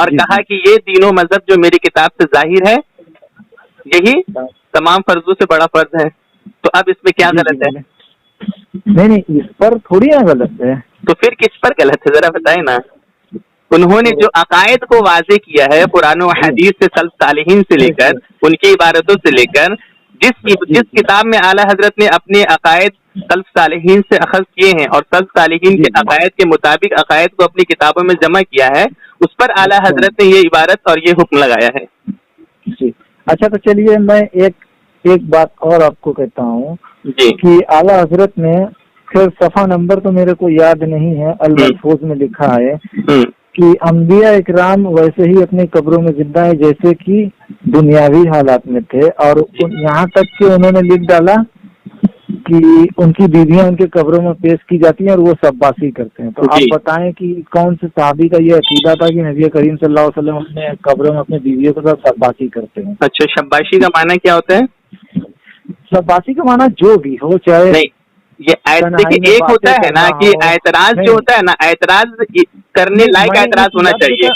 اور کہا کہ یہ تینوں مذہب جو میری کتاب سے ظاہر ہے یہی تمام فرضوں سے بڑا فرض ہے. تو اب اس میں کیا غلط ہے؟ نہیں اس پر تھوڑی نا غلط ہے. تو پھر کس پر غلط ہے ذرا بتائیں نا. انہوں نے جو عقائد کو واضح کیا ہے قرآن و حدیث سے سلف صالحین سے لے کر ان کی عبارتوں سے لے کر جس کتاب میں اعلیٰ حضرت نے اپنے عقائد سلف صالحین سے اخذ کیے ہیں اور سلف صالحین کے عقائد کے مطابق عقائد کو اپنی کتابوں میں جمع کیا ہے اس پر اعلیٰ حضرت نے یہ عبارت اور یہ حکم لگایا ہے. اچھا تو چلیے میں ایک بات اور آپ کو کہتا ہوں جی کہ اعلیٰ حضرت نے پھر صفحہ نمبر تو میرے کو یاد نہیں ہے المحفوظ میں لکھا ہے کہ انبیاء اکرام ویسے ہی اپنی قبروں میں زندہ ہیں جیسے کہ دنیاوی حالات میں تھے، اور یہاں تک کہ انہوں نے لکھ ڈالا کہ ان کی بیویاں ان کے قبروں میں پیش کی جاتی ہیں اور وہ شباسی کرتے ہیں. تو آپ بتائیں کہ کون سے صحابی کا یہ عقیدہ تھا کہ نبی کریم صلی اللہ علیہ وسلم اپنے قبروں میں اپنے بیویوں کے ساتھ شباسی کرتے ہیں؟ اچھا شباشی کا معنی کیا ہوتا ہے؟ شباسی کا معنی جو بھی ہو، چاہے نہیں یہ ایک ہوتا ہے نا کہ اعتراض جو ہوتا ہے نا اعتراض کرنے لائق اعتراض ہونا چاہیے.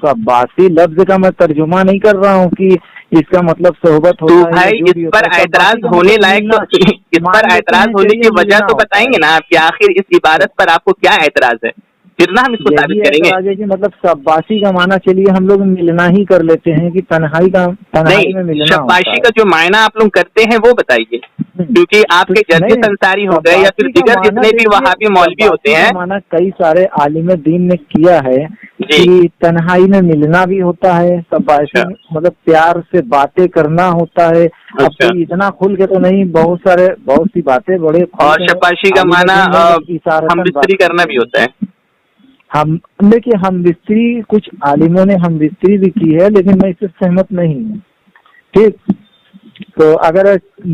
شباسی لفظ کا میں ترجمہ نہیں کر رہا ہوں کہ اس کا مطلب صحبت ہوتا ہے. بھائی اس پر اعتراض ہونے لائق تو اس پر اعتراض ہونے کی وجہ تو بتائیں گے نا آپ کہ آخر اس عبارت پر آپ کو کیا اعتراض ہے، پھر نہ ہم اس کو ثابت کریں گے. کہ مطلب شباسی کا معنی چلیے ہم لوگ ملنا ہی کر لیتے ہیں کہ تنہائی میں ملنا. شباشی کا جو معنی آپ لوگ کرتے ہیں وہ بتائیے، کیونکہ آپ کے جرگی انصاری ہو گئے یا پھر دیگر جتنے بھی وہابی مولوی ہوتے ہیں معنی کئی سارے عالم دین نے کیا ہے کہ تنہائی میں ملنا بھی ہوتا ہے. شباشی مطلب پیار سے باتیں کرنا ہوتا ہے. اب کوئی اتنا کھل کے تو نہیں، بہت سی باتیں بڑے. اور شباشی کا معنی ہم بستری کرنا بھی ہوتا ہے. ہم دیکھیے ہم بستری کچھ عالموں نے ہم بستری بھی کی ہے لیکن میں اس سے سہمت نہیں ہوں. ٹھیک، تو اگر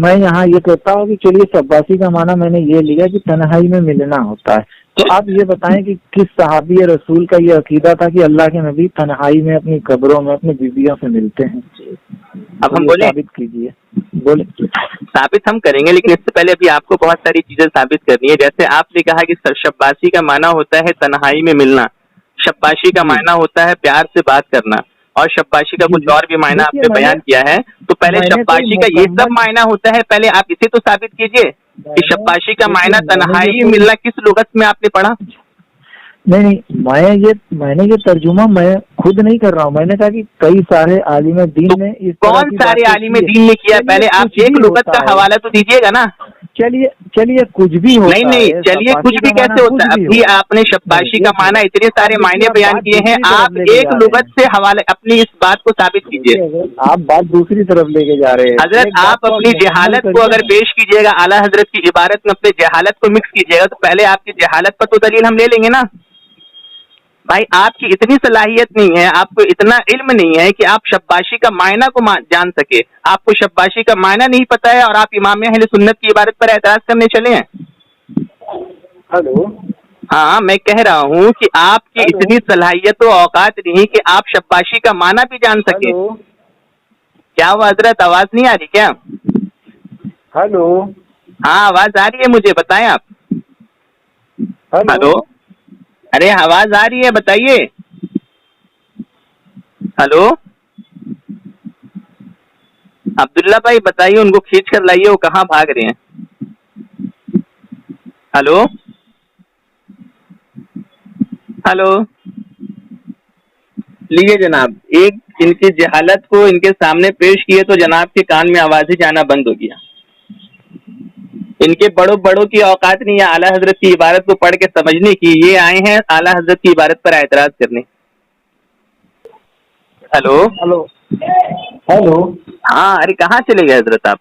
میں یہاں یہ کہتا ہوں کہ چلیے شباسی کا معنی میں نے یہ لیا کہ تنہائی میں ملنا ہوتا ہے، تو آپ یہ بتائیں کہ کس صحابی رسول کا یہ عقیدہ تھا کہ اللہ کے نبی تنہائی میں اپنی قبروں میں اپنی بیویوں سے ملتے ہیں؟ اب ہم بولیں ثابت کیجیے. بولے ثابت ہم کریں گے، لیکن اس سے پہلے ابھی آپ کو بہت ساری چیزیں ثابت کرنی ہے. جیسے آپ نے کہا کہ شباسی کا معنی ہوتا ہے تنہائی میں ملنا، شباشی کا معنی ہوتا ہے پیار سے بات کرنا، اور شباشی کا کچھ اور بھی معنی آپ نے بیان کیا ہے. تو پہلے شباشی کا یہ سب معنی ہوتا ہے، پہلے آپ اسے تو ثابت کیجئے کہ شباشی کا معنی تنہائی میں ملنا کس لغت میں آپ نے پڑھا. نہیں میں نے یہ ترجمہ میں خود نہیں کر رہا ہوں. میں نے کہا کہ کئی سارے عالم دین نے کون سارے عالم دین نے کیا؟ پہلے آپ ایک لغت کا حوالہ تو دیجیے گا نا. چلیے کچھ بھی ہو. نہیں چلیے کچھ بھی کیسے ہوتا ہے؟ ابھی آپ نے شباشی کا معنی اتنے سارے معنی بیان کیے ہیں، آپ ایک لغت سے حوالے اپنی اس بات کو ثابت کیجیے. آپ بات دوسری طرف لے کے جا رہے ہیں. حضرت آپ اپنی جہالت کو اگر پیش کیجیے گا، اعلیٰ حضرت کی عبارت میں اپنے جہالت کو مکس کیجیے گا، تو پہلے آپ کی جہالت پر تو دلیل ہم لے لیں گے نا. بھائی آپ کی اتنی صلاحیت نہیں ہے، آپ کو اتنا علم نہیں ہے کہ آپ شباشی کا معنی کو جان سکے. آپ کو شباشی کا معنی نہیں پتا ہے اور آپ امام اہل سنت کی عبارت پر اعتراض کرنے چلے ہیں. ہلو، ہاں میں کہہ رہا ہوں کہ آپ کی اتنی صلاحیت و اوقات نہیں کہ آپ شباشی کا معنی بھی جان سکے. کیا وہ حضرت آواز نہیں آ رہی کیا؟ ہلو، ہاں آواز آ رہی ہے مجھے، بتائیں آپ. ہلو، ارے آواز آ رہی ہے بتائیے. ہلو عبداللہ بھائی بتائیے، ان کو کھینچ کر لائیے، وہ کہاں بھاگ رہے ہیں. ہلو ہلو لیجیے جناب، ایک ان کی جہالت کو ان کے سامنے پیش کیے تو جناب کے کان میں آواز ہی جانا بند ہو گیا. ان کے بڑوں کی اوقات نہیں ہے اعلیٰ حضرت کی عبارت کو پڑھ کے سمجھنے کی، یہ آئے ہیں اعلیٰ حضرت کی عبارت پر اعتراض کرنے. ہلو ہلو، ہاں ارے کہاں چلے گئے حضرت آپ؟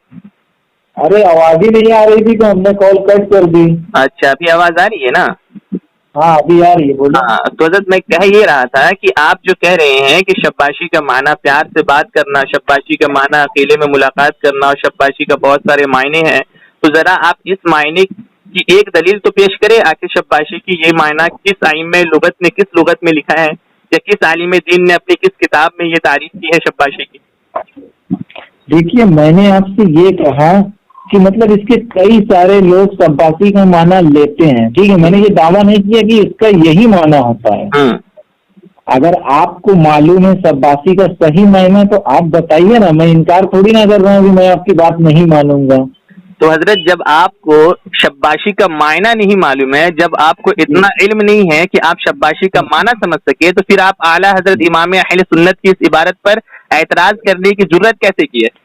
ارے آواز ہی نہیں آ رہی تھی تو ہم نے کال کٹ کر دی. اچھا ابھی آواز آ رہی ہے نا؟ ہاں ابھی آ رہی ہے، بولو. ہاں تو حضرت میں کہہ یہ رہا تھا کہ آپ جو کہہ رہے ہیں کہ شباشی کا معنی پیار سے بات کرنا، شباشی کا معنی اکیلے میں ملاقات کرنا، اور شباشی کا بہت سارے معنی ہیں، تو ذرا آپ اس معنی کی ایک دلیل تو پیش کریں. آخر شباشی کی یہ معنی کس ائمہ لغت نے کس لغت میں لکھا ہے، یا کس عالم دین نے اپنی کس کتاب میں یہ تعریف کی ہے شباشی کی؟ دیکھیے میں نے آپ سے یہ کہا کہ مطلب اس کے کئی سارے لوگ شباشی کا معنی لیتے ہیں، ٹھیک ہے. میں نے یہ دعویٰ نہیں کیا کہ اس کا یہی معنی ہوتا ہے. اگر آپ کو معلوم ہے شباسی کا صحیح معنی تو آپ بتائیے نا. میں انکار تھوڑی نہ کر رہا ہوں کہ میں آپ کی بات نہیں مانوں گا. تو حضرت جب آپ کو شباشی کا معنی نہیں معلوم ہے، جب آپ کو اتنا علم نہیں ہے کہ آپ شباشی کا معنی سمجھ سکے، تو پھر آپ اعلیٰ حضرت امام اہل سنت کی اس عبارت پر اعتراض کرنے کی ضرورت کیسے کی ہے؟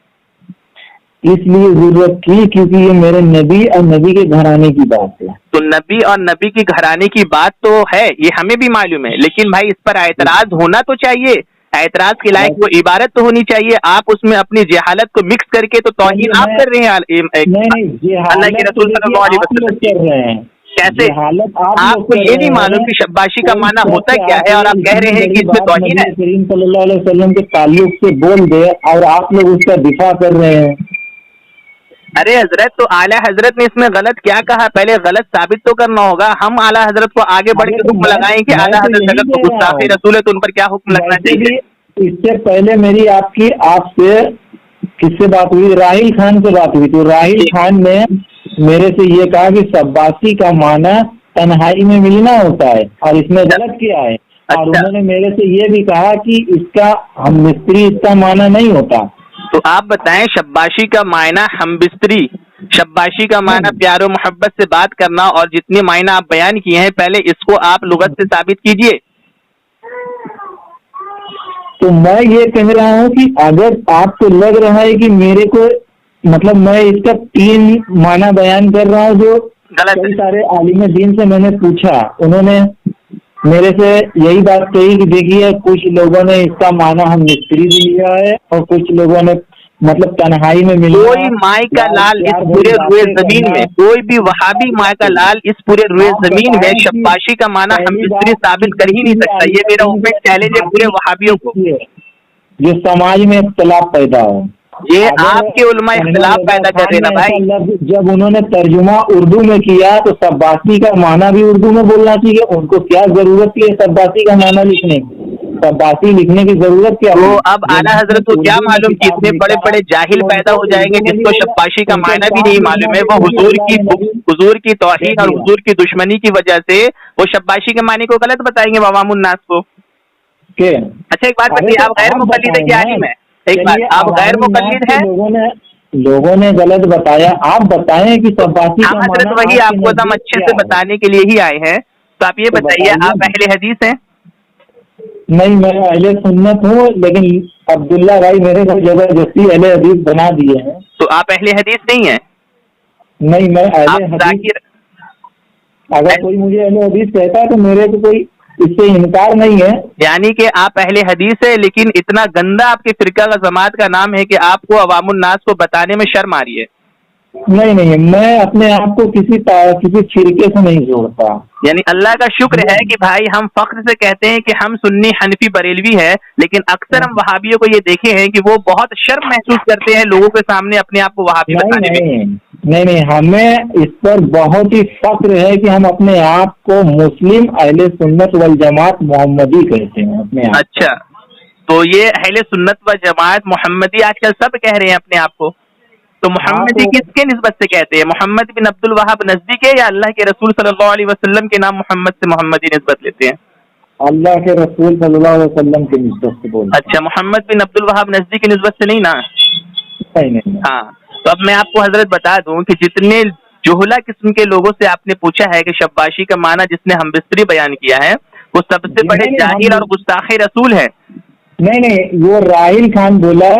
اس لیے ضرورت کی کیونکہ یہ میرے نبی اور نبی کے گھرانے کی بات ہے. تو نبی اور نبی کی گھرانے کی بات تو ہے، یہ ہمیں بھی معلوم ہے، لیکن بھائی اس پر اعتراض ہونا تو چاہیے. اعتراض کے لائق وہ عبارت تو ہونی چاہیے. آپ اس میں اپنی جہالت کو مکس کر کے تو توہین آپ کر رہے ہیں اللہ کے رسول صلی اللہ علیہ وسلم کر رہے ہیں. کیسے آپ کو یہ نہیں معلوم کہ شباشی کا معنی ہوتا کیا ہے، اور آپ کہہ رہے ہیں کہ اس میں توہین ہے؟ کریم صلی اللہ علیہ وسلم کے تعلق سے بول دے اور آپ لوگ اس کا دفاع کر رہے ہیں. ارے حضرت، تو اعلیٰ حضرت نے اس میں غلط کیا کہا؟ پہلے غلط ثابت تو کرنا ہوگا. ہم اعلیٰ حضرت کو آگے بڑھ کے حکم لگائیں کہ اعلیٰ حضرت اگر تو گستاخی رسول ہے تو ان پر کیا حکم لگنا چاہیے؟ اس سے پہلے میری آپ سے کس سے بات ہوئی؟ راہیل خان سے بات ہوئی. تو راہیل خان نے میرے سے یہ کہا کہ شباسی کا معنی تنہائی میں ملنا ہوتا ہے اور اس میں غلط کیا ہے. اور انہوں نے میرے سے یہ بھی کہا کہ اس کا ہم مستری اس کا معنی نہیں ہوتا. تو آپ بتائیں شباشی کا معنی ہم بستری، شباشی کا معنی پیار و محبت سے بات کرنا، اور جتنے معنی آپ بیان کیے ہیں پہلے اس کو آپ لغت سے ثابت کیجئے. تو میں یہ کہہ رہا ہوں کہ اگر آپ کو لگ رہا ہے کہ میرے کو مطلب میں اس کا 3 معنی بیان کر رہا ہوں جو کئی سارے عالم دین سے میں نے پوچھا، انہوں نے میرے سے یہی بات کہی کہ دیکھیے کچھ لوگوں نے اس کا معنی ہم مستری بھی لیا ہے اور کچھ لوگوں نے مطلب تنہائی میں ملا. کوئی مائی کا لال اس پورے روئے زمین میں، کوئی بھی وہابی مائی کا لال اس پورے روئے زمین میں شباشی کا معنی ہم مستری ثابت کر ہی نہیں سکتا. یہ میرا اوپن چیلنج ہے پورے وہابیوں کو. جو سماج میں اختلاف پیدا ہو، یہ آپ کے علماء اختلاف پیدا کر رہے نا بھائی. جب انہوں نے ترجمہ اردو میں کیا تو شباسی کا معنی بھی اردو میں بولنا چاہیے. ان کو کیا ضرورت ہے شباسی کا معنی لکھنے کی؟ شباسی لکھنے کی ضرورت کیا؟ وہ اب اعلیٰ حضرت کو کیا معلوم کہ اتنے بڑے بڑے جاہل پیدا ہو جائیں گے جس کو شباشی کا معنی بھی نہیں معلوم ہے. وہ حضور کی توہین اور حضور کی دشمنی کی وجہ سے وہ شباشی کے معنی کو غلط بتائیں گے عوام الناس کو. اچھا ایک بات بتائیے، آپ غیر مقلد ہے کہ عالم ہے؟ ایک بات، آپ غیر مقلد ہیں؟ لوگوں نے غلط بتایا، آپ بتائیں کہ شباشی کا حضرت وہی آپ کو دم اچھے سے بتانے کے لیے ہی آئے ہیں. تو آپ یہ بتائیے، آپ اہل حدیث ہیں؟ نہیں، میں اہل سنت ہوں، لیکن عبداللہ بھائی میرے کو زبردستی اہل حدیث بنا دیے ہیں. تو آپ اہل حدیث نہیں ہیں؟ نہیں، میں اہل حدیث. اگر کوئی مجھے اہل حدیث کہتا ہے تو میرے کو کوئی اس سے انکار نہیں ہے. یعنی کہ آپ اہل حدیث ہے، لیکن اتنا گندا آپ کے فرقہ کا جماعت کا نام ہے کہ آپ کو عوام الناس کو بتانے میں شرم آ رہی ہے. نہیں، میں اپنے آپ کو کسی فرقے سے نہیں جوڑتا. یعنی اللہ کا شکر ہے کہ بھائی ہم فخر سے کہتے ہیں کہ ہم سنی حنفی بریلوی ہے، لیکن اکثر ہم وہابیوں کو یہ دیکھے ہیں کہ وہ بہت شرم محسوس کرتے ہیں لوگوں کے سامنے اپنے آپ کو وہابی بتانے میں. نہیں، ہمیں اس پر بہت ہی فخر ہے کہ ہم اپنے آپ کو مسلم اہل سنت والجماعت محمدی کہتے ہیں اپنے آپ. اچھا، تو یہ اہل سنت والجماعت محمدی آج کل سب کہہ رہے ہیں اپنے آپ کو. تو محمدی کس کے نسبت سے کہتے ہیں؟ محمد بن عبد الوہاب نجدی کے، یا اللہ کے رسول صلی اللہ علیہ وسلم کے نام محمد سے محمدی نسبت لیتے ہیں؟ اللہ کے رسول صلی اللہ علیہ وسلم کے نسبت سے بولتے ہیں. اچھا، محمد بن عبد الوہاب نجدی کی نسبت سے نہیں نا؟ نہیں. ہاں، تو اب میں آپ کو حضرت بتا دوں کہ جتنے جہلا قسم کے لوگوں سے آپ نے پوچھا ہے کہ شباشی کا معنی جس نے ہم بستری بیان کیا ہے وہ سب سے بڑے جاہل اور گستاخ رسول ہے. نہیں، وہ راہیل خان بولا.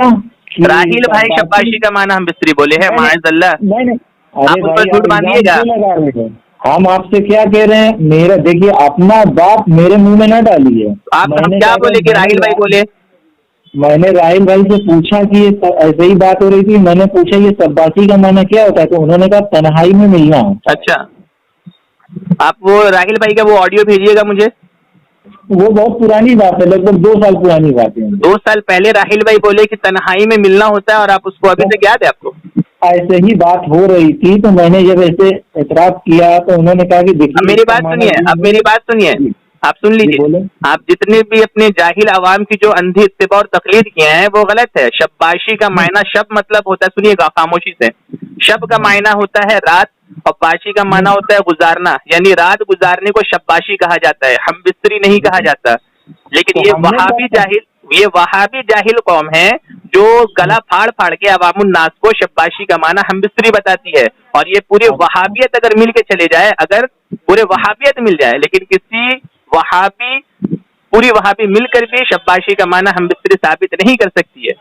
راہیل بھائی شباشی کا معنی ہم بستری بولے ہیں، معاذ اللہ. نہیں، آپ اس پر جھوٹ باندھیے گا. ہم آپ سے کیا کہہ رہے ہیں؟ میرا دیکھیے اپنا بات میرے منہ میں نہ ڈالیے. آپ کیا بولے کہ راہیل بھائی بولے؟ میں نے راہیل بھائی سے پوچھا کہ ایسے ہی بات ہو رہی تھی. میں نے پوچھا یہ شباشی کا معنی کیا ہوتا ہے، تو انہوں نے کہا تنہائی میں ملنا. اچھا، آپ وہ راہیل بھائی کا وہ آڈیو بھیجیے گا مجھے. وہ بہت پرانی بات ہے، لگ بھگ 2 سال پرانی بات ہے. 2 سال پہلے راہیل بھائی بولے کہ تنہائی میں ملنا ہوتا ہے، اور آپ اس کو ابھی تک یاد ہے آپ کو؟ ایسے ہی بات ہو رہی تھی تو میں نے جب ایسے اعتراض کیا تو انہوں نے کہا کہ دیکھیے میری بات سنیے، اب میری بات سنیے، آپ سن لیجیے. آپ جتنے بھی اپنے جاہل عوام کی جو اندھی اتباع اور تقلید کیے ہیں وہ غلط ہے. شباشی کا معنی شب مطلب ہوتا ہے، سنیے گا خاموشی سے. شب کا معنی ہوتا ہے رات، اور باشی کا معنی ہوتا ہے گزارنا، یعنی رات گزارنے کو شباشی کہا جاتا ہے، ہم بستری نہیں کہا جاتا. لیکن یہ وہابی جاہل قوم ہے جو گلا پھاڑ پھاڑ کے عوام الناس کو شباشی کا معنی ہم بستری بتاتی ہے. اور یہ پورے وہابیت اگر مل کے چلے جائے، اگر پورے وہابیت مل جائے، لیکن کسی پوری وہابی مل کر بھی شباشی کا معنی ہم بستری ثابت نہیں کر سکتی ہے،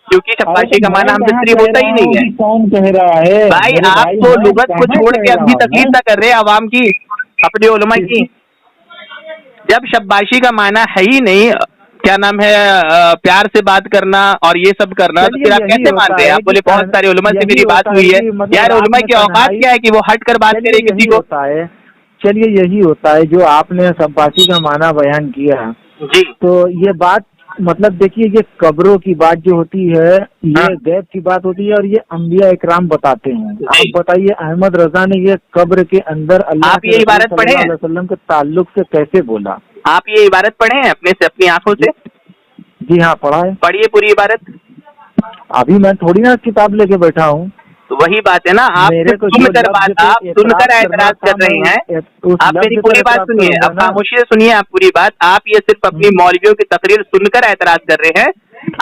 کیونکہ شباشی کا معنی ہم بستری ہوتا ہی نہیں ہے. کون کہہ رہا ہے بھائی آپ تو لغت کو چھوڑ کے ابھی تقلید نہ کر رہے عوام کی، اپنے علماء کی. جب شباشی کا معنی ہے ہی نہیں، کیا نام ہے، پیار سے بات کرنا اور یہ سب کرنا، تو پھر آپ کیسے مان رہے ہیں؟ آپ بولے بہت سارے علماء سے میری بات ہوئی ہے. یار علماء کی اوقات کیا ہے کہ وہ ہٹ کر بات کرے کسی کو؟ چلیے یہی ہوتا ہے جو آپ نے شباشی کا معنی بیان کیا جی. تو یہ بات مطلب دیکھیے، یہ قبروں کی بات جو ہوتی ہے یہ غیب کی بات ہوتی ہے، اور یہ انبیاء اکرام بتاتے ہیں. آپ بتائیے احمد رضا نے یہ قبر کے اندر اللہ آپ یہ عبارت پڑھے صلی اللہ علیہ وسلم کے تعلق سے کیسے بولا؟ آپ یہ عبارت پڑھے ہیں اپنی آنکھوں سے؟ جی ہاں پڑھا ہے. پڑھیے پوری عبارت. ابھی میں تھوڑی نا کتاب لے کے بیٹھا ہوں. تو وہی بات ہے نا، آپ سن کر اعتراض کر رہے ہیں. آپ میری پوری بات سنیے، اب خاموشی سے سنیے آپ پوری بات. آپ یہ صرف اپنی مولویوں کی تقریر سن کر اعتراض کر رہے ہیں.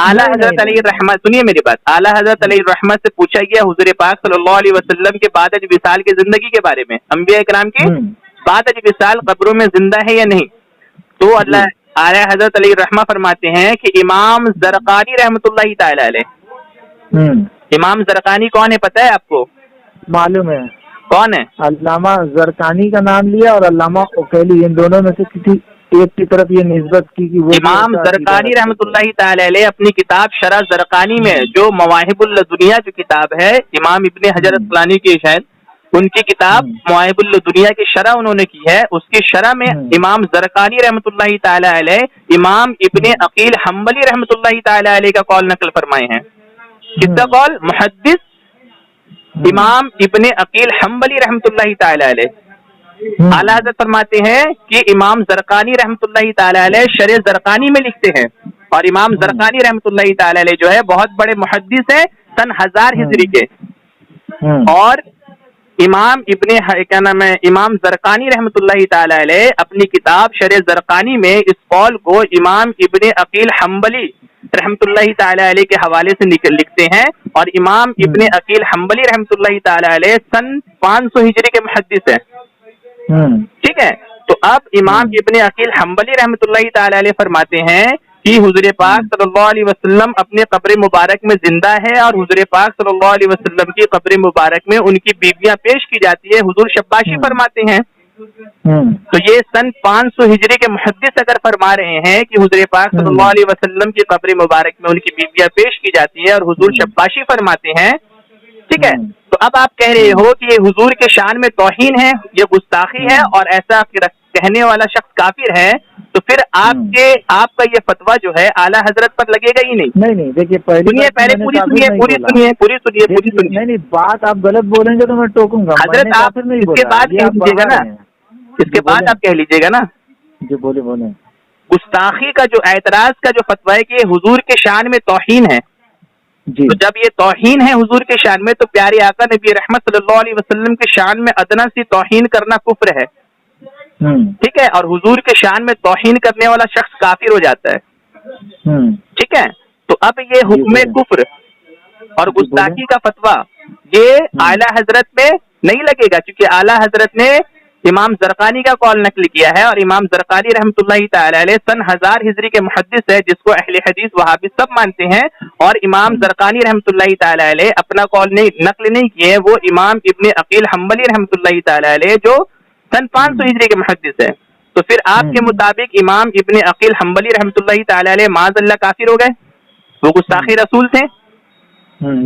اعلیٰ حضرت علیہ الرحمت، سنیے میری بات، اعلیٰ حضرت علیہ الرحمت سے پوچھا گیا حضور پاک صلی اللہ علیہ وسلم کے بعد وصال کی زندگی کے بارے میں، انبیاء کرام کے بعد وصال قبروں میں زندہ ہے یا نہیں. تو اعلیٰ حضرت علیہ الرحمت فرماتے ہیں کہ امام زرقانی رحمۃ اللہ تعالی علیہ. امام زرقانی کون ہے پتہ ہے آپ کو؟ معلوم ہے. کون ہے؟ علامہ زرقانی کا نام لیا اور علامہ اوکیلی، ان دونوں میں سے کسی ایک کی طرف یہ نسبت کی کہ وہ امام زرقانی رحمۃ اللہ تعالی علیہ اپنی کتاب شرح زرقانی میں، جو مواہب الدنیا جو کتاب ہے امام ابن حجر عسقلانی کی، شاید ان کی کتاب مواہب الدنیا کی شرح انہوں نے کی ہے. اس کی شرح میں امام زرقانی رحمۃ اللہ تعالی علیہ امام ابن عقیل حنبلی رحمۃ اللہ تعالی علیہ کا قول نقل فرمائے ہیں. کس کا قول؟ محدث امام ابن عقیل حنبلی رحمۃ اللہ تعالی علیہ. اعلیٰ حضرت فرماتے ہیں کہ امام زرقانی رحمۃ اللہ تعالی علیہ شرح زرقانی میں لکھتے ہیں، اور امام زرقانی رحمۃ اللہ تعالی علیہ جو ہے بہت بڑے محدث ہیں، سن 1000 ہجری کے. اور امام امام زرقانی رحمۃ اللہ تعالی علیہ اپنی کتاب شرح زرقانی میں اس قول کو امام ابن عقیل حنبلی رحمۃ اللہ تعالی علیہ کے حوالے سے لکھتے ہیں. اور امام ابن عقیل حنبلی رحمۃ اللہ تعالی علیہ سن 500 ہجری کے محدث ہیں. ٹھیک ہے. تو اب امام ابن عقیل حنبلی رحمۃ اللہ تعالی علیہ فرماتے ہیں کہ حضور پاک صلی اللہ علیہ وسلم اپنے قبر مبارک میں زندہ ہے، اور حضور پاک صلی اللہ علیہ وسلم کی قبر مبارک میں ان کی بیویاں پیش کی جاتی ہے. حضور شباشی فرماتے ہیں. تو یہ سن 500 ہجری کے محدث اگر فرما رہے ہیں کہ حضور پاک صلی اللہ علیہ وسلم کی قبر مبارک میں ان کی بیویاں پیش کی جاتی ہے اور حضور شباشی فرماتے ہیں، ٹھیک ہے، تو اب آپ کہہ رہے ہو کہ یہ حضور کے شان میں توہین ہے، یہ گستاخی ہے، اور ایسا کہنے والا شخص کافر ہے. تو پھر آپ کا یہ فتویٰ جو ہے اعلیٰ حضرت پر لگے گا ہی نہیں. نہیں دیکھیے پہلے پوری سنیے. نہیں بات آپ غلط بولیں گے تو میں ٹوکوں گا. حضرت آپ اس کے بعد کہہ لیجیے گا نا، اس کے بعد آپ کہہ لیجیے گا نا. جی بولے. گستاخی کا جو اعتراض کا جو فتویٰ ہے کہ حضور کے شان میں توہین ہے، تو جب یہ توہین ہے حضور کے شان میں، تو پیارے آقا نبی رحمت صلی اللہ علیہ وسلم کے شان میں ادنا سی توہین کرنا کفر ہے. ٹھیک ہے، اور حضور کے شان میں توہین کرنے والا شخص کافر ہو جاتا ہے. ٹھیک ہے. تو اب یہ حکم کفر اور گستاخی کا فتویٰ یہ اعلیٰ حضرت میں نہیں لگے گا، کیونکہ اعلیٰ حضرت نے امام زرقانی کا قول نقل کیا ہے، اور امام زرقانی رحمۃ اللہ تعالی علیہ سن 1000 ہجری کے محدث ہے، جس کو اہل حدیث وہابی سب مانتے ہیں. اور امام زرقانی رحمۃ اللہ تعالی علیہ اپنا قول نقل نہیں کیے، وہ امام ابن عقیل حنبلی رحمۃ اللہ تعالی علیہ جو سن 500 ہجری کے محدث ہے. تو پھر آپ کے مطابق امام ابن عقیل حنبلی رحمۃ اللہ تعالی علیہ معاذ اللہ کافر ہو گئے، وہ گستاخی رسول تھے.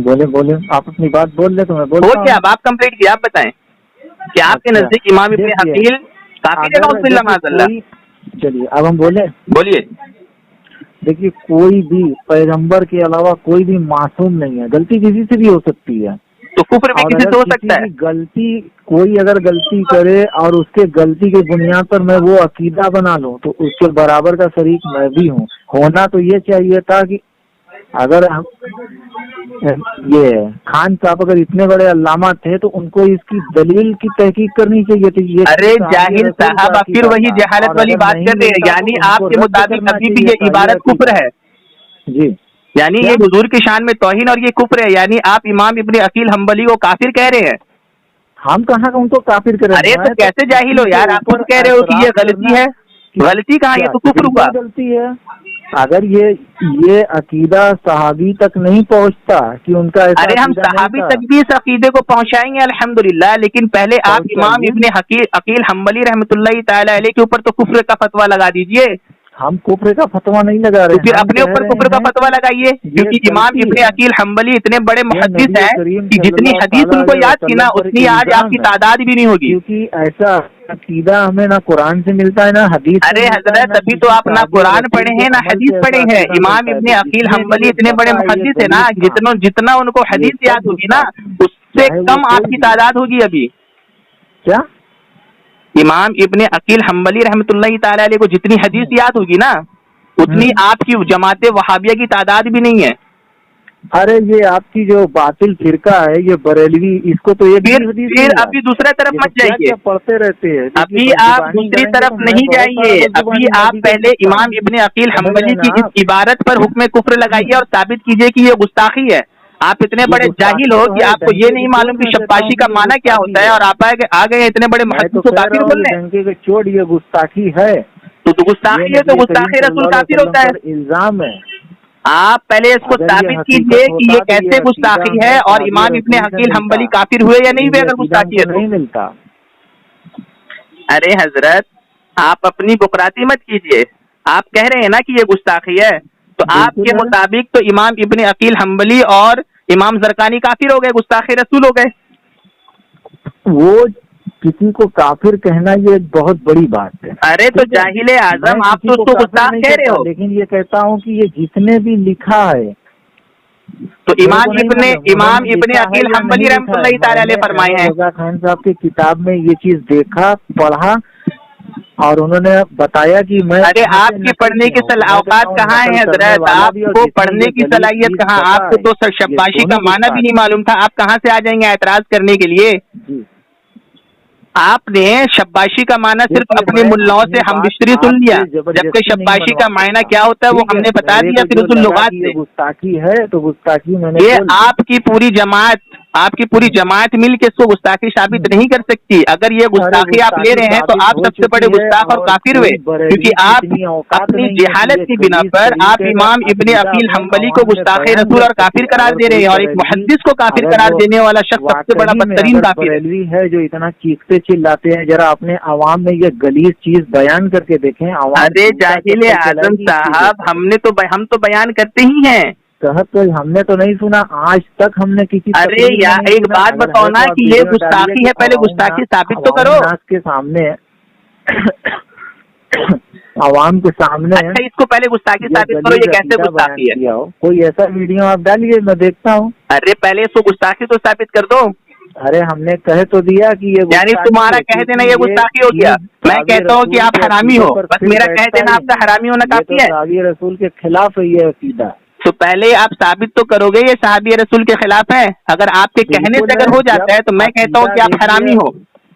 بولے آپ اپنی بات بول لیں تو میں بولتا ہوں. اب آپ کمپلیٹ کیا، آپ بتائیں کہ آپ کے نزدیک امام ابن عقیل کافر ہے معاذ اللہ. چلیے اب ہم بولیے. دیکھیے کوئی بھی پیغمبر کے علاوہ کوئی بھی معصوم نہیں ہے، غلطی کسی سے بھی ہو سکتی ہے. تو کفر بھی کسی سے ہو سکتا ہے. غلطی کوئی اگر غلطی کرے اور اس کے غلطی کے بنیاد پر میں وہ عقیدہ بنا لوں تو اس کے برابر کا شریک میں بھی ہوں. ہونا تو یہ چاہیے تھا کہ اگر یہ خان صاحب اگر اتنے بڑے علامہ تھے تو ان کو اس کی دلیل کی تحقیق کرنی چاہیے تھی. یہ ارے جاہل صاحب آپ پھر وہی جہالت والی بات کر رہے ہیں. یعنی آپ کے مطابق ابھی بھی یہ عبارت کفر ہے جی, یعنی یہ حضور کی شان میں توہین اور یہ کفر ہے. یعنی آپ امام ابن عقیل حنبلی کو کافر کہہ رہے ہیں. ہم کہاں ان کو کافر کریں؟ ارے تو کیسے جاہل ہو یار, آپ خود کہہ رہے ہو کہ یہ غلطی ہے. غلطی کہاں, یہ تو کفر ہوا. غلطی ہے اگر یہ عقیدہ صحابی تک نہیں پہنچتا کہ ان کا, ارے ہم صحابی تک بھی اس عقیدے کو پہنچائیں گے الحمدللہ, لیکن پہلے آپ امام ابن عقیل حنبلی رحمۃ اللہ تعالی علیہ کے اوپر تو کفر کا فتویٰ لگا دیجئے. ہم کفر کا فتویٰ نہیں لگا رہے, پھر اپنے اوپر کفر کا فتویٰ لگائیے, کیونکہ امام ابن عقیل حنبلی اتنے بڑے محدث ہیں کہ جتنی حدیث ان کو یاد تھی نا اتنی آج آپ کی تعداد بھی نہیں ہوگی. کیونکہ ایسا عقیدہ ہمیں نہ قرآن سے ملتا ہے نہ حدیث. ارے حضرت ابھی تو آپ نہ قرآن پڑھے ہیں نہ حدیث پڑھے ہیں. امام ابن عقیل حنبلی اتنے بڑے محدث ہیں نا, جتنا ان کو حدیث یاد ہوگی نا اس سے کم آپ کی تعداد ہوگی ابھی. کیا امام ابن عقیل حنبلی رحمۃ اللہ تعالی علیہ کو جتنی حدیث یاد ہوگی نا اتنی آپ کی جماعت وہابیہ کی تعداد بھی نہیں ہے. ارے یہ آپ کی جو باطل فرقہ ہے یہ بریلوی, اس کو تو پھر ابھی دوسری طرف مت جائیے, پڑھتے رہتے ہیں. ابھی آپ دوسری طرف نہیں جائیے, ابھی آپ پہلے امام ابن عقیل حنبلی کی اس عبارت پر حکم کفر لگائیے اور ثابت کیجیے کہ یہ گستاخی ہے. آپ اتنے بڑے جاہل ہو کہ آپ کو یہ نہیں معلوم کہ شباشی کا معنی کیا ہوتا ہے, اور آپ آ گئے اتنے بڑے محدث کو کافر بول رہے ہیں. چھوڑ, یہ گستاخی ہے. تو گستاخی ہے تو گستاخی رسول کافر ہوتا ہے. الزام ہے. آپ پہلے اس کو ثابت کیجیے کہ یہ کیسے گستاخی ہے, اور امام ابن عقیل حنبلی کافر ہوئے یا نہیں ہوئے اگر گستاخی ہے نہیں ملتا. ارے حضرت آپ اپنی بکراتی مت کیجیے, آپ کہہ رہے ہیں نا کہ یہ گستاخی ہے, تو آپ کے مطابق تو امام ابن عقیل حنبلی اور امام زرقانی کافر ہو گئے, گستاخ رسول ہو گئے. وہ کسی کو کافر کہنا یہ ایک بہت بڑی بات ہے. ارے تو جاہل اعظم آپ تو اس کو گستاخ کہہ رہے ہو. لیکن یہ کہتا ہوں کہ یہ جتنے بھی لکھا ہے تو امام ابن عقیل حنبلی رحمۃ اللہ تعالی علیہ فرمائے ہیں. رضا خان صاحب کی کتاب میں یہ چیز دیکھا, پڑھا, اور انہوں نے بتایا کہ میں, ارے آپ کی پڑھنے کی اوقات کہاں ہے حضرت, آپ کو پڑھنے کی صلاحیت کہاں, آپ کو تو شباشی کا معنی بھی نہیں معلوم تھا, آپ کہاں سے آ جائیں گے اعتراض کرنے کے لیے. آپ نے شباشی کا معنی صرف اپنے ملاؤں سے ہم بشری سن لیا, جبکہ شباشی کا معنی کیا ہوتا ہے وہ ہم نے بتا دیا پھر رسول لغات سے. گستاخی ہے تو گستاخی میں نے, یہ آپ کی پوری جماعت مل کے اس کو گستاخی ثابت نہیں کر سکتی. اگر یہ گستاخی آپ لے رہے ہیں تو آپ سب سے بڑے گستاخ اور کافر ہوئے, کیونکہ آپ اپنی جہالت کی بنا پر آپ امام ابن عقیل حنبلی کو گستاخ رسول اور کافر قرار دے رہے ہیں, اور ایک محدث کو کافر قرار دینے والا شخص سب سے بڑا بدترین کافر ہے. جو اتنا چیختے چلاتے ہیں, ذرا اپنے عوام میں یہ غلیظ چیز بیان کر کے دیکھیں. ارے جاہل اعظم صاحب ہم تو بیان کرتے ہی ہیں. ہم نے تو نہیں سنا آج تک, ہم نے کسی. ارے یار ایک بات بتاؤ نا کہ یہ گستاخی ہے, پہلے گستاخی ثابت تو کرو. کے سامنے, عوام کے سامنے. اچھا اس کو پہلے گستاخی ثابت کرو, یہ کیسے گستاخی ہے. کوئی ایسا ویڈیو آپ ڈالیے, میں دیکھتا ہوں. ارے پہلے اس کو گستاخی تو ثابت کر دو. ارے ہم نے کہہ تو دیا کہ یہ, یعنی تمہارا کہہ دینا یہ گستاخی ہو گیا. میں کہتا ہوں کہ آپ حرامی ہو, بس میرا کہہ دینا آپ کا حرامی ہونا کافی ہے. صحابی رسول کے خلاف ہے یہ عقیدہ. تو پہلے آپ ثابت تو کرو گے یہ صحابی رسول کے خلاف ہے. اگر آپ کے کہنے سے اگر ہو جاتا ہے تو میں کہتا ہوں کہ آپ حرامی ہو.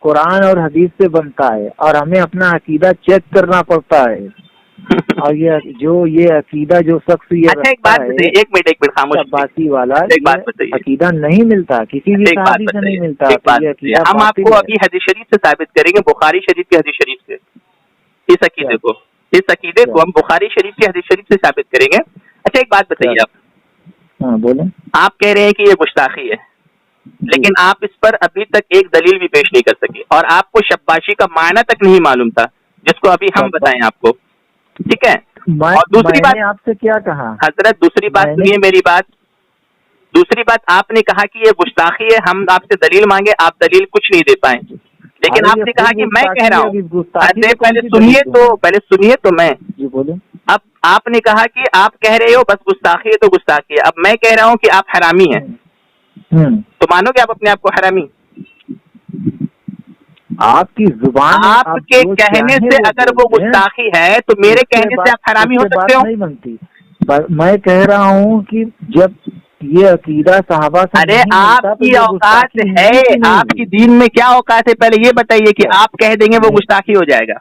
قرآن اور حدیث سے بنتا ہے, اور ہمیں اپنا عقیدہ چیک کرنا پڑتا ہے. اور یہ عقیدہ جو شخص یہ, اچھا ایک بات بتائیے, ایک منٹ خاموش, باسی والا عقیدہ نہیں ملتا, کسی بھی صحابی سے نہیں ملتا. ہم آپ کو ابھی حدیث شریف سے ثابت کریں گے, بخاری شریف کی حدیث شریف سے. اس عقیدے کو ہم بخاری شریف کی حدیث شریف سے ثابت کریں گے. اچھا ایک بات بتائیے آپ. ہاں بولیں. آپ کہہ رہے ہیں کہ یہ گستاخی ہے, لیکن آپ اس پر ابھی تک ایک دلیل بھی پیش نہیں کر سکے, اور آپ کو شباشی کا معنی تک نہیں معلوم تھا, جس کو ابھی ہم بتائیں آپ کو. ٹھیک ہے, اور دوسری بات آپ سے کیا کہا حضرت, دوسری بات سنیے میری بات. دوسری بات آپ نے کہا کہ یہ گستاخی ہے, ہم آپ سے دلیل مانگے, آپ دلیل کچھ نہیں دے پائیں. لیکن آپ نے کہا کہ میں کہہ رہا ہوں. پہلے سنیے تو میں. جی بولیں. اب آپ نے کہا کہ آپ کہہ رہے ہو بس گستاخی ہے تو گستاخی ہے. اب میں کہہ رہا ہوں کہ آپ حرامی ہیں, تو مانو گے آپ اپنے آپ کو حرامی؟ آپ کی زبان, آپ کے کہنے سے اگر وہ گستاخی ہے تو میرے کہنے سے آپ حرامی ہو سکتے ہو. نہیں بنتی. میں کہہ رہا ہوں کہ جب یہ عقیدہ صحابہ سے ارے نہیں آپ ملتا، تو کی یہ اوقات گستاخی ہے، ہوئی کہ نہیں آپ ہوئی؟ کی دین میں کیا اوقات ہے پہلے یہ بتائیے کہ آپ کہہ دیں گے وہ گستاخی ہو جائے گا؟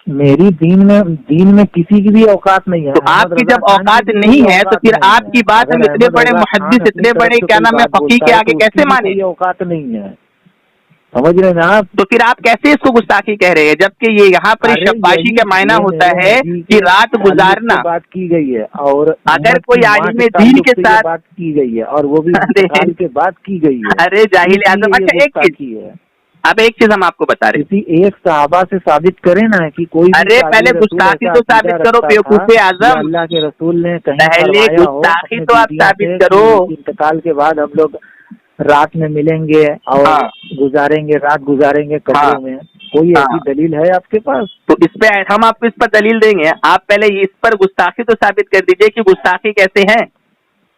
میری دین میں کسی کی بھی اوقات نہیں ہے. تو آپ کی جب اوقات نہیں ہے تو پھر آپ کی بات ہم اتنے بڑے محدث، اتنے بڑے کیا نام ہے فقیہ کے آگے کیسے مانیں؟ یہ اوقات نہیں ہے، سمجھ رہے ہیں آپ؟ تو پھر آپ کیسے اس کو گستاخی کہہ رہے ہیں جبکہ یہ یہاں پر ارے شباشی یہی کا معنی یہ ہوتا میرے ہے نبی کہ کے رات تعلق گزارنا. سے بات کی گئی ہے، اور اگر امت کوئی کی ماں عالم کے دین تعلق کے سے یہ ساتھ بات کی گئی ہے، اور وہ بھی انتقال کے بعد کی گئی ہے. ارے جاہل اس اعظم، لیے اچھا یہ ایک چیز، گستاخی ہے. اب ایک چیز ہم آپ کو بتا رہے ہیں. کسی ایک صحابہ سے ثابت کرے نا کہ کوئی بھی ارے صحابی پہلے رسول گستاخی ایسا تو عقیدہ ثابت کرو رکھتا بیوقوف تھا اعظم. یا اللہ کے رسول نے کہیں پہلے فرمایا ہو گستاخی اپنے تو آپ بیٹیوں ثابت سے کرو. کہ انتقال کے بعد ہم لوگ رات میں ملیں گے اور ہاں گزاریں گے، رات گزاریں گے قبروں میں. کوئی ہاں. ایسی دلیل ہے آپ کے پاس؟ تو اس پہ ہم آپ کو اس پر دلیل دیں گے. آپ پہلے اس پر گستاخی تو ثابت کر دیجئے کہ گستاخی کیسے ہیں.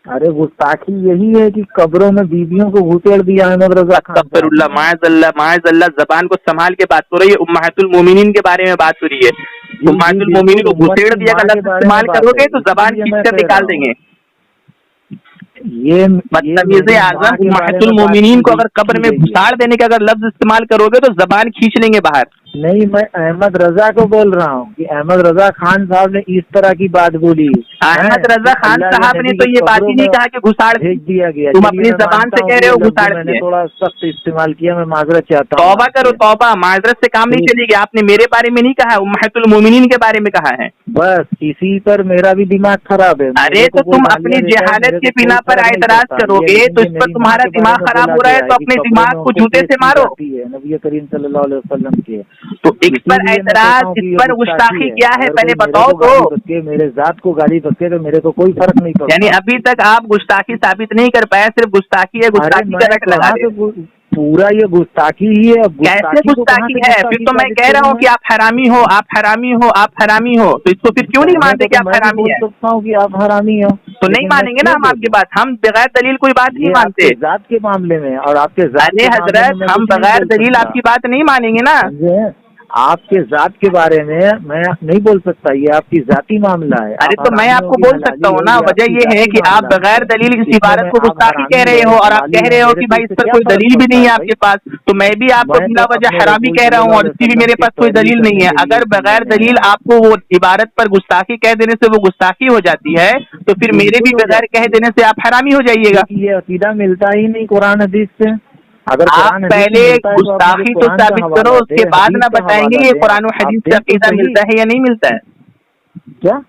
ارے گستاخی یہی ہے کہ قبروں میں بیویوں کو گھسیڑ دیا احمد رضا خان استغفر صاحب اللہ، نے. معاذ اللہ، زبان کو سنبھال کے بات ہو رہی ہے. امہات المومنین کے بارے میں بات ہو رہی ہے. جی امہات جی المومنین بالکل، کو امت گھسیڑ کی دیا ماں کا کے لفظ بارے میں استعمال بات کرو ہے، گے تو اسی زبان لیے کھینچ میں کر کہہ رہا نکال دیں ہوں. گے. یہ بدتمیز میری اعظم، ماں کے امہات بارے میں بات المومنین کو اگر قبر کی میں گئی ہے. گھساڑ دینے کا اگر لفظ استعمال کرو گے تو زبان کھینچ لیں گے باہر. نہیں، میں احمد رضا کو بول رہا ہوں کہ احمد رضا خان صاحب نے اس طرح کی بات بولی احمد رضا کہ خان اللہ کے صاحب نے نبی تو کی یہ بات قبروں ہی میں نہیں کہا کہ گھساڑ دی. بھیج دیا گیا. تم چلیے اپنی میں زبان مانتا سے ہوں کہہ کہ رہے یہ ہو لفظ گھساڑ میں نے دیے. تھوڑا سخت استعمال کیا، میں معذرت چاہتا ہوں. توبہ کرو توبہ، معذرت سے کام نہیں ٹھیک. چلے گی. آپ نے میرے بارے میں نہیں کہا، امہات المومنین کے بارے میں کہا ہے. بس اسی پر میرا بھی دماغ خراب ہے. ارے میرے تو کو کوئی تم گالیاں اپنی دیتا ہے، جہالت میرے کے کو کوئی بنا پر فرق نہیں اعتراض پڑتا. کرو گے تو لیکن اس یہ پر میری ماں تمہارا کے بارے دماغ میں خراب بولا ہو رہا گیا ہے ہے تو کہ اپنے قبروں دماغ میں ان کو کو جوتے پیش سے کی مارو. جاتی ہے نبی کریم صلی اللہ علیہ وسلم کے. تو اس اسی پر لیے میں کہتا ہوں اعتراض، کہ اس یہ پر گستاخی گستاخی ہے. کیا ہے اگر پہلے کوئی میرے بتاؤ کو تو. گالی بکے، میرے ذات کو گالی بکے تو میرے کو کوئی فرق نہیں یعنی پڑتا. ابھی تک آپ گستاخی ثابت نہیں کر پایا، صرف گستاخی ہے، ارے گستاخی کا میں رٹ لگا کہاں رہے سے ہیں. پورا یہ گستاخی ہی ہے. اب کیسے گستاخی کو کہاں گستاخی سے ہے؟ پھر گستاخی تو میں ثابت کہہ رہا کروں ہوں کہ آپ حرامی ہو، آپ حرامی ہو، آپ حرامی ہو. تو اس کو پھر کیوں نہیں کہنے مانتے کو کہ تو آپ میں بھی حرامی بول ہیں؟ سکتا ہوں کہ آپ حرامی ہو، تو نہیں لیکن میں مانیں گے نا کیوں ہم آپ کی بولوں؟ بات. ہم بغیر دلیل کوئی بات نہیں یہ آپ مانتے. کے ذات کے معاملے میں، اور آپ کے ذات ارے کے معاملے میں حضرت، میں ہم کچھ نہیں بغیر بول دلیل سکتا. آپ کی بات نہیں مانیں گے نا. سمجھے؟ آپ کے ذات کے بارے میں میں نہیں بول سکتا. یہ آپ کی ذاتی معاملہ ہے. ارے آپ تو میں آپ حرامیوں کو کی بول سکتا حلالی ہوں ہو، نا. یہ آپ وجہ کی یہ ہے ذاتی کہ آپ معاملات بغیر ہے. دلیل اس اس میں عبارت کو آپ گستاخی کہہ حرامی رہے ہے، ہو، اور آپ حلالی کہہ ہے، رہے ہو میرے کہ کو بھائی اس اس سے پر کیا کوئی فرق دلیل بھی پڑتا نہیں ہے ہے آپ بھائی؟ کے پاس. تو میں بھی آپ کو میں بلا تو وجہ اپنے حرامی رسول کہہ صلی رہا ہوں، اللہ اور علیہ اس کی بھی وسلم میرے کی پاس کوئی پیروی دلیل نہیں کرنے ہے. کے لیے اگر اس دنیا بغیر میں دلیل آیا. آپ کو وہ عبارت پر گستاخی کہہ دینے سے وہ گستاخی ہو جاتی ہے تو پھر میرے بالکل بھی ہو بغیر کہہ جاتی ہے، دینے سے آپ حرامی ہو جائیے گا. کیونکہ یہ عقیدہ ملتا ہی نہیں قرآن حدیث سے. اگر آپ قرآن حدیث سے پہلے ملتا ہے تو آپ مجھے گستاخی تو قرآن کا ثابت کرو، حوالہ اس دیں، کے بعد حدیث نہ کا بتائیں گے حوالہ یہ دیں. قرآن و آپ حدیث سے دیں تو عقیدہ صحیح. ملتا ہے یا نہیں ملتا ہے. کیا؟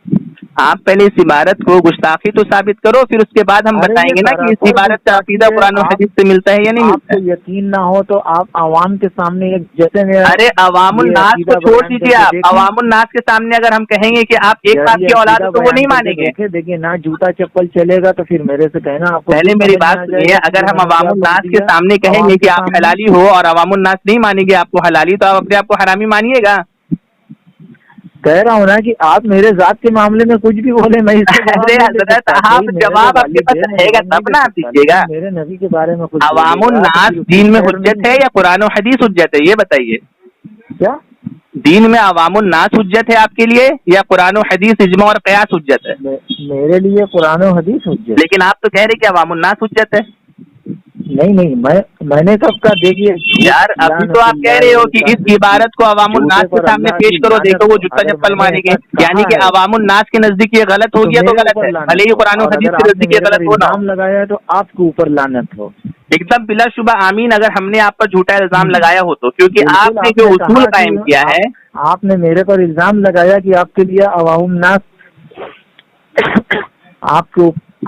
آپ پہلے اس عبارت کو گستاخی تو ثابت کرو، پھر اس کے بعد ہم ارے بتائیں یہ گے نا کہ اس سراسر عبارت کا گستاخی عقیدہ ہے. قرآن و آپ حدیث سے ملتا ہے یا نہیں آپ ملتا کو ہے. یقین نہ ہو تو آپ عوام کے سامنے ایک جیسے میں ارے عوام یہ الناس کو عقیدہ چھوڑ بیان کر دیجیے. کے آپ دیکھیں. عوام الناس کے سامنے اگر ہم کہیں گے کہ آپ ایک باپ یہ کی اولاد عقیدہ ہو تو وہ بیان نہیں کر مانیں کے گے. دیکھیں نہ جوتا چپل چلے گا تو پھر میرے سے کہنا آپ کو پہلے خود میری سمجھ میں بات آ جائے سنیے. گا کہ اگر یہ ہم میں نے عوام کیا بول الناس کے دیا سامنے کہیں عوام گے کے کہ آپ سامنے. حلالی ہو اور عوام الناس نہیں مانیں گے آپ کو حلالی، تو آپ اپنے آپ کو حرامی مانیے گا. کہہ رہا ہوں نا کہ آپ میرے ذات کے معاملے میں کچھ بھی بولے میں اس کا جواب ارے نہیں دے حضرت، سکتا. آپ کوئی میرے کو جواب آپ گالی کے پاس دے میں رہے گا جواب نہیں تب دے نا آپ سکتا، دیجیے گا. لیکن میرے نبی کے بارے میں کچھ عوام بولے گا تو الناس پھر اس کی دین میں خیر حجت نہیں ہے ہے. یا قرآن و حدیث حجت ہے؟ یہ بتائیے. کیا؟ دین میں عوام الناس حجت ہے آپ کے لیے یا قرآن و حدیث اجماع اور قیاس حجت ہے؟ میرے لیے قرآن و حدیث حجت. لیکن آپ تو کہہ رہے کہ عوام الناس حجت ہے. نہیں میں نے کب کا دیکھیے یار ابھی تو آپ کہہ رہے ہو کہ اس عبارت کو عوام جھوٹے الناس کے پر سامنے اللہ کی پیش کرو، دیکھو لعنت وہ ہو. جوتا اگر چپل میں نے مانیں گے. ایسا کہا یعنی کہ ہے عوام الناس کے نزدیک یہ غلط ہو تو گیا تو میرے غلط اوپر ہے، بھلے لعنت ہی ہو، قرآن و اور حدیث اگر کے آپ نے نزدیک یہ میرے پر غلط ہو نہ ہو. الزام لگایا ہے تو آپ کے اوپر لعنت ہو. ایک دم بلا شبہ آمین اگر ہم نے آپ پر جھوٹا الزام لگایا ہو تو، کیونکہ بالکل آپ نے آپ جو کہا اصول کہ قائم کیا ہے. آپ نے میرے پر الزام لگایا کہ آپ کے لیے عوام الناس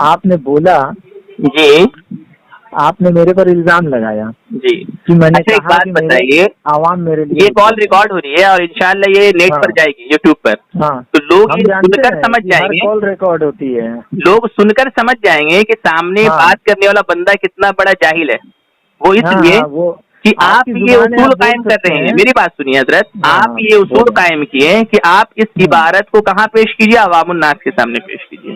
آپ نے بولا، جی آپ نے میرے پر الزام لگایا جی. کہ میں نے اچھا ایک کہا بات کہ میرے بتائیے، عوام میرے لیے یہ کال حجت ہے. ریکارڈ ہو رہی ہے اور انشاءاللہ یہ نیٹ ہاں پر جائے گی یوٹیوب پر، ہاں تو لوگ ہم یہ سن جانتے کر ہیں سمجھ کہ جائیں ہر گے. کال ریکارڈ ہوتی ہے. لوگ سن کر سمجھ جائیں گے کہ سامنے ہاں بات کرنے والا بندہ کتنا بڑا جاہل ہے. وہ اس ہاں لیے ہاں وہ کہ کی آپ یہ زبان ہے، اصول آپ بول قائم کر سکتے رہے ہیں. ہیں. میری بات سنیے حضرت، ہاں آپ ہاں یہ اصول بولیں. قائم کیے کہ آپ اس عبارت کو کہاں پیش کیجیے؟ عوام الناس کے سامنے پیش کیجیے.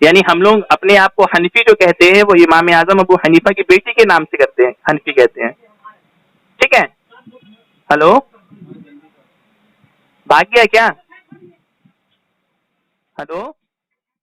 یعنی ہم لوگ اپنے آپ کو حنفی جو کہتے ہیں وہ امام اعظم ابو حنیفہ کی بیٹی کے نام سے کرتے ہیں، حنفی کہتے ہیں. ٹھیک ہے. ہلو، بھاگ گیا کیا؟ ہلو.